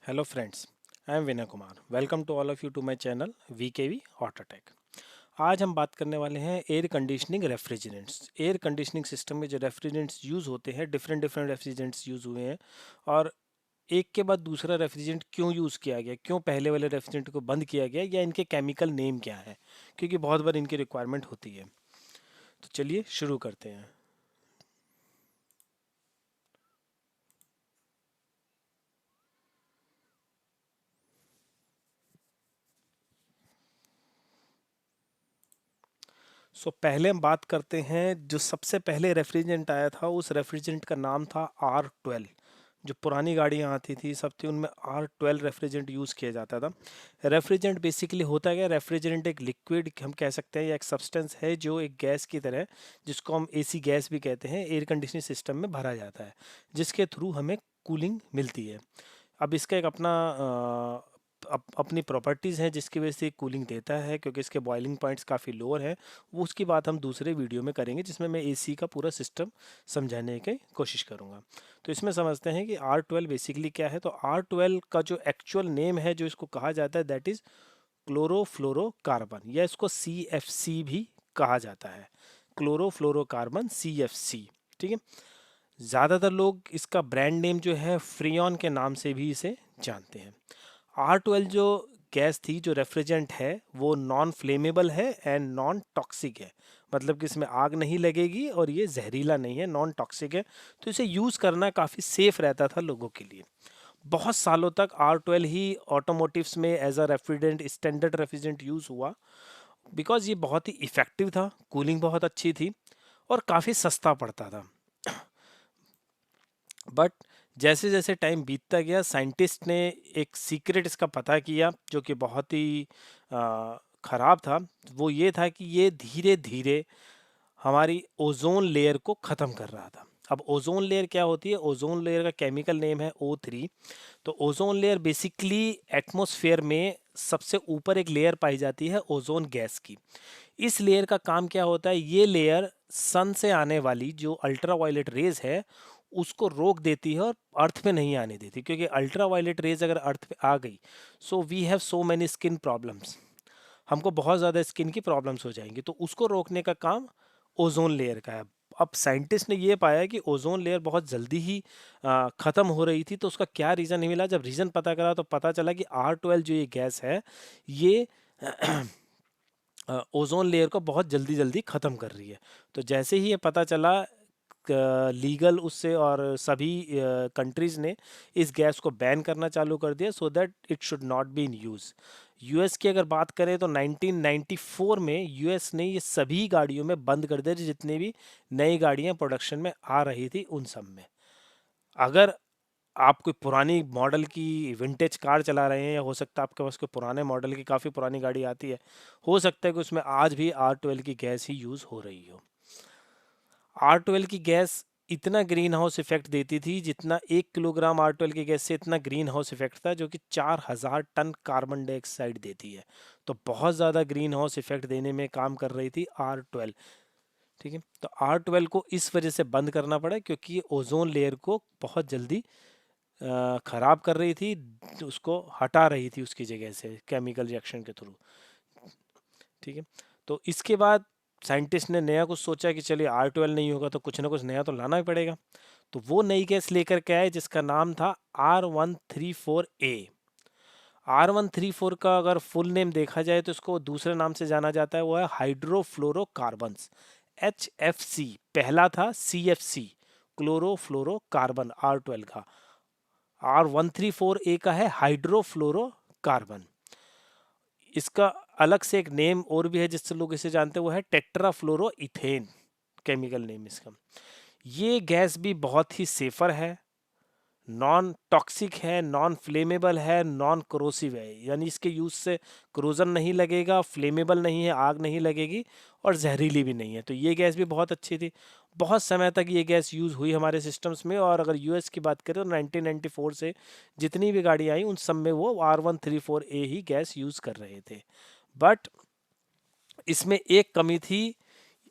Hello friends, I am Vinay Kumar. Welcome to all of you to my channel VKV Autotech. आज हम बात करने वाले हैं air conditioning refrigerants. Air conditioning system में जो रेफ्रिजरेंट्स यूज़ होते हैं, डिफरेंट डिफरेंट रेफ्रिजरेंट्स यूज़ हुए हैं और एक के बाद दूसरा रेफ्रिजरेंट क्यों यूज़ किया गया, क्यों पहले वाले रेफ्रिजरेंट को बंद किया गया या इनके केमिकल नेम क्या है, क्योंकि बहुत बार इनकी रिक्वायरमेंट होती है। तो चलिए शुरू करते हैं। पहले हम बात करते हैं जो सबसे पहले रेफ्रिजरेंट आया था, उस रेफ्रिजरेंट का नाम था R12। जो पुरानी गाड़ियाँ आती थी सब थी, उनमें R12 रेफ्रिजरेंट यूज़ किया जाता था। रेफ्रिजरेंट बेसिकली होता क्या है? रेफ्रिजरेंट एक लिक्विड हम कह सकते हैं या एक सब्सटेंस है जो एक गैस की तरह है, जिसको हम एसी गैस भी कहते हैं, एयर कंडीशनिंग सिस्टम में भरा जाता है, जिसके थ्रू हमें कूलिंग मिलती है। अब इसका एक अपना अपनी प्रॉपर्टीज़ हैं जिसकी वजह से कूलिंग देता है, क्योंकि इसके बॉइलिंग पॉइंट्स काफ़ी लोअर हैं। वो उसकी बात हम दूसरे वीडियो में करेंगे, जिसमें मैं एसी का पूरा सिस्टम समझाने की कोशिश करूँगा। तो इसमें समझते हैं कि R12 बेसिकली क्या है। तो R12 का जो एक्चुअल नेम है, जो इसको कहा जाता है, दैट इज़ क्लोरोफ्लोरोकार्बन, या इसको CFC भी कहा जाता है। Chlorofluorocarbon CFC। ठीक है। ज़्यादातर लोग इसका ब्रांड नेम जो है फ्रियॉन के नाम से भी इसे जानते हैं। R12 जो गैस थी, जो रेफ्रिजरेंट है, वो नॉन फ्लेमेबल है एंड नॉन टॉक्सिक है। मतलब कि इसमें आग नहीं लगेगी और ये जहरीला नहीं है, नॉन टॉक्सिक है। तो इसे यूज़ करना काफ़ी सेफ रहता था लोगों के लिए। बहुत सालों तक R12 ही ऑटोमोटिव्स में as a refrigerant, standard refrigerant use हुआ, बिकॉज ये बहुत ही इफ़ेक्टिव था, कूलिंग बहुत अच्छी थी और काफ़ी सस्ता पड़ता था। बट जैसे जैसे टाइम बीतता गया, साइंटिस्ट ने एक सीक्रेट इसका पता किया, जो कि बहुत ही ख़राब था। वो ये था कि ये धीरे धीरे हमारी ओजोन लेयर को ख़त्म कर रहा था। अब ओजोन लेयर क्या होती है? ओजोन लेयर का केमिकल नेम है O3। तो ओजोन लेयर बेसिकली एटमॉस्फेयर में सबसे ऊपर एक लेयर पाई जाती है ओजोन गैस की। इस लेयर का काम क्या होता है? ये लेयर सन से आने वाली जो अल्ट्रा वायलेट रेज है, उसको रोक देती है और अर्थ पे नहीं आने देती, क्योंकि अल्ट्रा वायलेट रेज अगर अर्थ पे आ गई, so we have so many skin problems. हमको बहुत ज़्यादा स्किन की प्रॉब्लम्स हो जाएंगी। तो उसको रोकने का काम ओजोन लेयर का है। अब साइंटिस्ट ने ये पाया कि ओजोन लेयर बहुत जल्दी ही ख़त्म हो रही थी। तो उसका क्या रीज़न नहीं मिला। जब रीज़न पता करा तो पता चला कि R12 जो ये गैस है, ये ओजोन लेयर को बहुत जल्दी जल्दी ख़त्म कर रही है। तो जैसे ही ये पता चला, लीगल उससे और सभी कंट्रीज़ ने इस गैस को बैन करना चालू कर दिया, so that it should not be in use. US की अगर बात करें तो 1994 में यूएस ने ये सभी गाड़ियों में बंद कर दिया, जितनी भी नई गाड़ियां प्रोडक्शन में आ रही थी उन सब में। अगर आप कोई पुरानी मॉडल की विंटेज कार चला रहे हैं, या हो सकता है आपके पास कोई पुराने मॉडल की काफ़ी पुरानी गाड़ी आती है, हो सकता है कि उसमें आज भी R12 की गैस ही यूज़ हो रही हो। R12 की गैस इतना ग्रीन हाउस इफेक्ट देती थी, जितना 1 किलोग्राम R12 की गैस से इतना ग्रीन हाउस इफेक्ट था, जो कि 4000 टन कार्बन डाइऑक्साइड देती है। तो बहुत ज़्यादा ग्रीन हाउस इफेक्ट देने में काम कर रही थी R12। ठीक है। तो R12 को इस वजह से बंद करना पड़ा, क्योंकि ये ओजोन लेयर को बहुत जल्दी ख़राब कर रही थी, उसको हटा रही थी उसकी जगह से केमिकल रिएक्शन के थ्रू। ठीक है। तो इसके बाद साइंटिस्ट ने नया कुछ सोचा कि चलिए R12 नहीं होगा तो कुछ ना कुछ नया तो लाना ही पड़ेगा। तो वो नई गैस लेकर के आए, जिसका नाम था R134A। R134 का अगर फुल नेम देखा जाए तो इसको दूसरे नाम से जाना जाता है, वो है हाइड्रोफ्लोरोकार्बन्स, HFC। पहला था CFC, क्लोरोफ्लोरोकार्बन R12 का। R134A का है हाइड्रोफ्लोरोकार्बन। इसका अलग से एक नेम और भी है जिससे लोग इसे जानते हैं, वो है टेट्राफ्लोरोइथेन, केमिकल नेम इसका। ये गैस भी बहुत ही सेफर है, नॉन टॉक्सिक है, नॉन फ्लेमेबल है, नॉन करोसिव है। यानी इसके यूज़ से क्रोजन नहीं लगेगा, फ्लेमेबल नहीं है, आग नहीं लगेगी, और जहरीली भी नहीं है। तो ये गैस भी बहुत अच्छी थी। बहुत समय तक ये गैस यूज़ हुई हमारे सिस्टम्स में। और अगर यूएस की बात करें तो 1994 से जितनी भी गाड़ी आई उन सब में वो R134A ही गैस यूज़ कर रहे थे। बट इसमें एक कमी थी,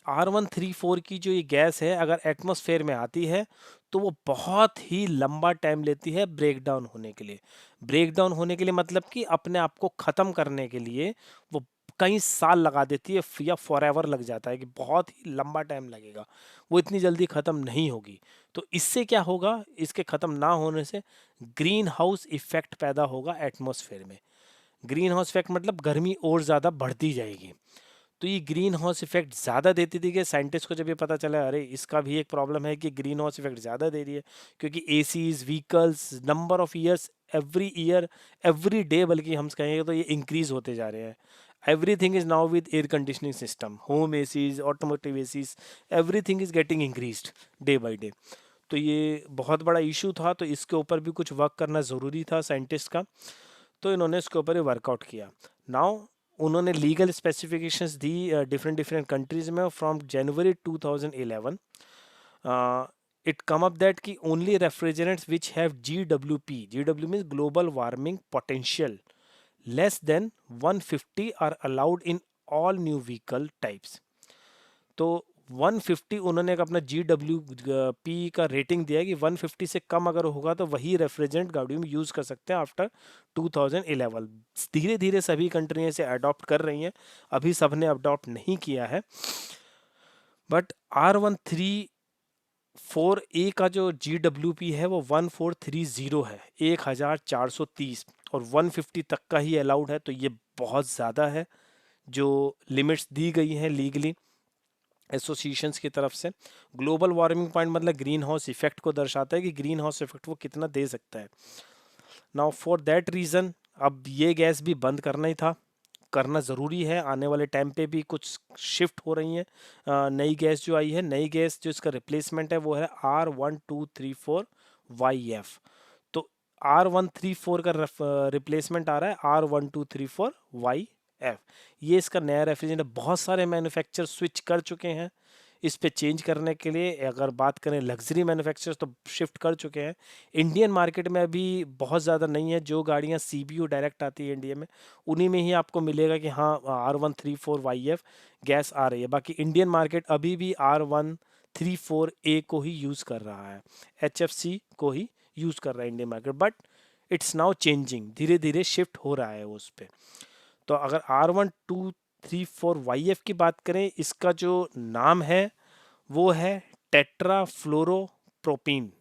R134 की जो ये गैस है अगर एटमॉस्फेयर में आती है तो वो बहुत ही लंबा टाइम लेती है ब्रेक डाउन होने के लिए। ब्रेक डाउन होने के लिए मतलब कि अपने आप को ख़त्म करने के लिए वो कई साल लगा देती है या फॉरएवर लग जाता है कि बहुत ही लंबा टाइम लगेगा, वो इतनी जल्दी ख़त्म नहीं होगी। तो इससे क्या होगा, इसके ख़त्म ना होने से ग्रीन हाउस इफेक्ट पैदा होगा एटमॉस्फेयर में। ग्रीन हाउस इफेक्ट मतलब गर्मी और ज़्यादा बढ़ती जाएगी। तो ये ग्रीन हाउस इफेक्ट ज़्यादा देती थी कि साइंटिस्ट को जब ये पता चला अरे इसका भी एक प्रॉब्लम है कि ग्रीन हाउस इफेक्ट ज़्यादा दे रही है, क्योंकि ACs vehicles number of years year every day बल्कि हम कहेंगे तो ये इंक्रीज होते जा रहे हैं। Everything is now with air conditioning system, home ACs, automotive ACs, everything is getting increased day by day. तो ये बहुत बड़ा इशू था, तो इसके ऊपर भी कुछ वर्क करना ज़रूरी था साइंटिस्ट का। तो इन्होंने इसके ऊपर वर्कआउट किया। नाउ उन्होंने लीगल स्पेसिफिकेशंस दी डिफरेंट डिफरेंट कंट्रीज में from January 2011। It come up that कि only refrigerants which have GWP, GW means global warming potential, less than 150 are allowed in all new vehicle types. तो 150 उन्होंने एक अपना GWP का rating दिया है कि 150 से कम अगर होगा तो वही रेफ्रिजरेंट गाड़ियों में यूज़ कर सकते हैं आफ्टर 2011। धीरे धीरे सभी कंट्रियाँ इसे अडॉप्ट कर रही हैं, अभी सब ने अडॉप्ट नहीं किया है। बट R134A का जो GWP है वो 1430 है, 1430, और 150 तक का ही अलाउड है। तो ये बहुत ज़्यादा है जो लिमिट्स दी गई हैं लीगली एसोसिएशंस की तरफ से। ग्लोबल वार्मिंग पॉइंट मतलब ग्रीन हाउस इफेक्ट को दर्शाता है कि ग्रीन हाउस इफेक्ट वो कितना दे सकता है। नाउ फॉर दैट रीज़न अब ये गैस भी बंद करना ही था, करना ज़रूरी है। आने वाले टाइम पे भी कुछ शिफ्ट हो रही हैं। नई गैस जो आई है, नई गैस जो इसका रिप्लेसमेंट है वो है R1234YF। तो R134 का रिप्लेसमेंट आ रहा है R1234YF। ये इसका नया रेफ्रिजरेटर, बहुत सारे मैन्युफैक्चर स्विच कर चुके हैं इस पे चेंज करने के लिए। अगर बात करें लग्जरी मैन्युफैक्चरर्स तो शिफ्ट कर चुके हैं। इंडियन मार्केट में अभी बहुत ज़्यादा नहीं है, जो गाड़ियाँ CBU डायरेक्ट आती है इंडिया में उन्हीं में ही आपको मिलेगा कि हाँ R134YF गैस आ रही है। बाकी इंडियन मार्केट अभी भी R134A को ही यूज़ कर रहा है, HFC को ही यूज़ कर रहा है Indian market. But it's now changing, धीरे धीरे शिफ्ट हो रहा है उस पर। तो अगर R1234YF की बात करें, इसका जो नाम है वो है tetrafluoropropene,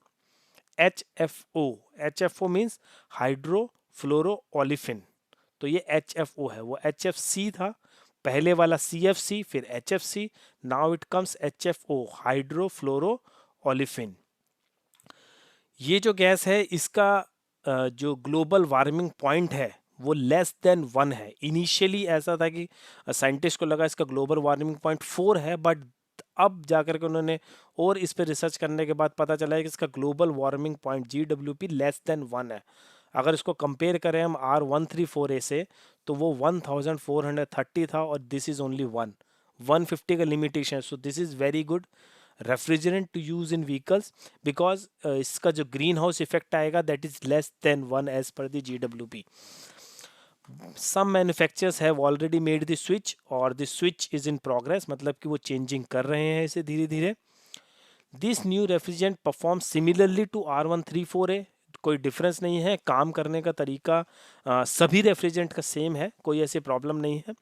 HFO। HFO means hydrofluoroolefin. तो ये HFO है, वो HFC था पहले वाला, CFC फिर HFC, now it comes HFO, हाइड्रोफ्लोरोओलिफिन। ये जो गैस है इसका जो ग्लोबल वार्मिंग पॉइंट है वो लेस देन 1 है। इनिशियली ऐसा था कि साइंटिस्ट को लगा इसका ग्लोबल वार्मिंग पॉइंट 4 है, बट अब जाकर के उन्होंने और इस पे रिसर्च करने के बाद पता चला है कि इसका global warming point GWP less than 1 है। अगर इसको कंपेयर करें हम R134A से तो वो 1430 था और दिस इज़ ओनली 150 का लिमिटेशन है। So this is very good refrigerant to use in vehicles, because इसका जो ग्रीन हाउस इफेक्ट आएगा that is less than 1 as per the GWP। Some manufacturers have already made the switch और the switch is in progress, मतलब कि वो changing कर रहे हैं इसे धीरे धीरे। This new refrigerant perform similarly to R134A, कोई डिफरेंस नहीं है, काम करने का तरीका सभी रेफ्रिजरेंट का सेम है, कोई ऐसी प्रॉब्लम नहीं है।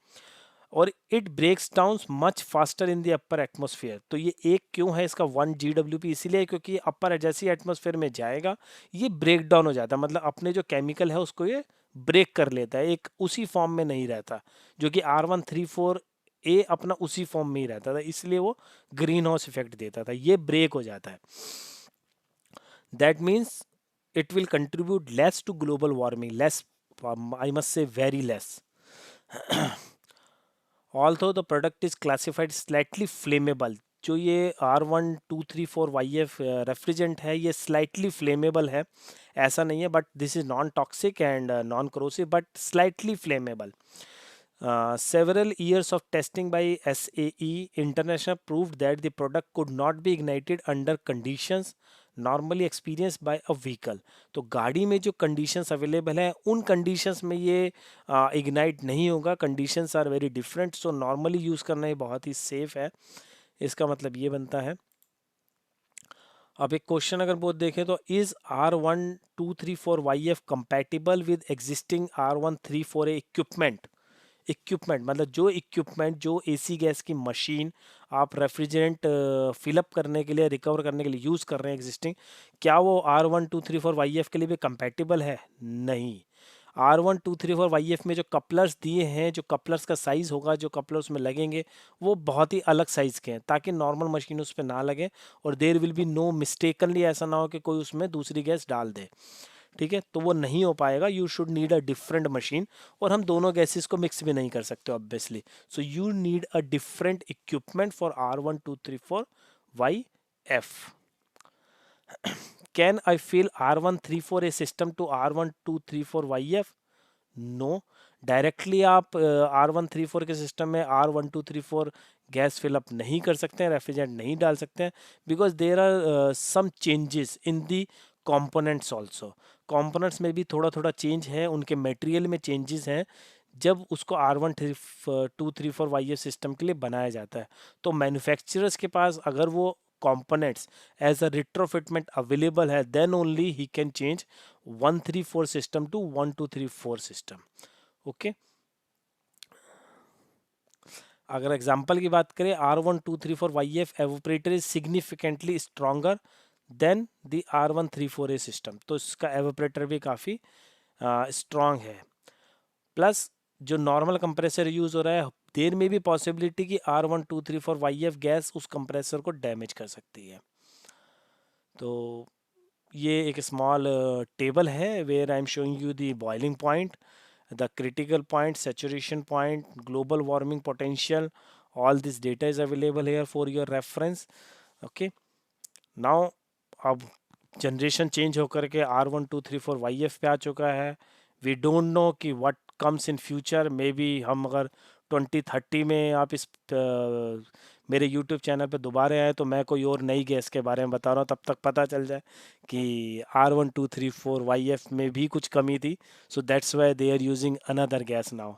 और it breaks down much faster in the upper atmosphere. तो ये एक क्यों है इसका 1 GWP, इसीलिए क्योंकि अपर जैसे ही एटमोसफियर में जाएगा ये ब्रेक डाउन हो जाता है, मतलब अपने जो केमिकल है उसको ये ब्रेक कर लेता है, एक उसी फॉर्म में नहीं रहता जो कि R134A अपना उसी फॉर्म में ही रहता था, इसलिए वो ग्रीन हाउस इफेक्ट देता था, ये ब्रेक हो जाता है। That means it will contribute less to global warming, less, I must say very less. Although the product is classified slightly flammable, जो ये R1234YF रेफ्रिजरेंट है ये स्लाइटली फ्लेमेबल है, ऐसा नहीं है, but this is non toxic and non corrosive but slightly flammable. Several years of testing by SAE International proved that the product could not be ignited under conditions normally experience by a vehicle. तो गाड़ी में जो conditions available हैं उन conditions में ये ignite नहीं होगा, conditions are very different, so normally use करना ये बहुत ही सेफ है। इसका मतलब ये बनता है। अब एक क्वेश्चन अगर बहुत देखें तो is R1234YF compatible with existing R134A equipment. Equipment मतलब जो इक्विपमेंट, जो एसी गैस की मशीन आप रेफ्रिजरेंट फिलअप करने के लिए, रिकवर करने के लिए यूज़ कर रहे हैं एग्जिस्टिंग, क्या वो R1234YF के लिए भी कंपैटिबल है? नहीं। R1234YF में जो कपलर्स दिए हैं, जो कपलर्स का साइज़ होगा, जो कपलर्स में लगेंगे, वो बहुत ही अलग साइज़ के हैं, ताकि नॉर्मल मशीन उस पर ना लगे और there will be no mistakenly ऐसा ना हो कि कोई उसमें दूसरी गैस डाल दे। ठीक है, तो वो नहीं हो पाएगा। You should need a different machine, और हम दोनों गैसेस को मिक्स भी नहीं कर सकते obviously. So you need a different equipment for R1234YF। Can I fill R134A system to R1234YF? No. Directly आप R134 के सिस्टम में R1234 गैस फिलअप नहीं कर सकते हैं, रेफ्रिजरेंट नहीं डाल सकते हैं, because there are some changes in the components also. Components में भी थोड़ा थोड़ा चेंज है, उनके मटेरियल में चेंजेस हैं जब उसको R1234YF सिस्टम के लिए बनाया जाता है। तो मैन्युफैक्चरर्स के पास अगर वो components as a retrofitment available है, then only he can change 134 system to 1234 system. Okay, अगर एग्जांपल की बात करें, R1234YF evaporator is significantly stronger than the R134A system, तो इसका एवोपरेटर भी काफ़ी स्ट्रॉन्ग है। प्लस जो नॉर्मल कंप्रेसर यूज़ हो रहा है, देर में भी पॉसिबिलिटी कि R1234YF गैस उस कंप्रेसर को डैमेज कर सकती है। तो ये एक स्मॉल टेबल है where I am showing you the boiling point, the critical point, saturation point, global warming potential. All this data is available here for your reference. Okay, now अब generation change होकर के R1234YF पे आ चुका है। We don't know कि what comes in future, may be हम अगर 2030 में आप इस मेरे यूट्यूब चैनल पे दोबारा आए तो मैं कोई और नई गैस के बारे में बता रहा हूँ, तब तक पता चल जाए कि R1234YF में भी कुछ कमी थी। So that's why they are using another gas now.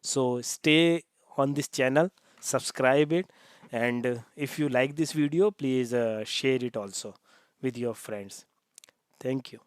So stay on this channel, subscribe it, and if you like this video, please share it also with your friends. Thank you.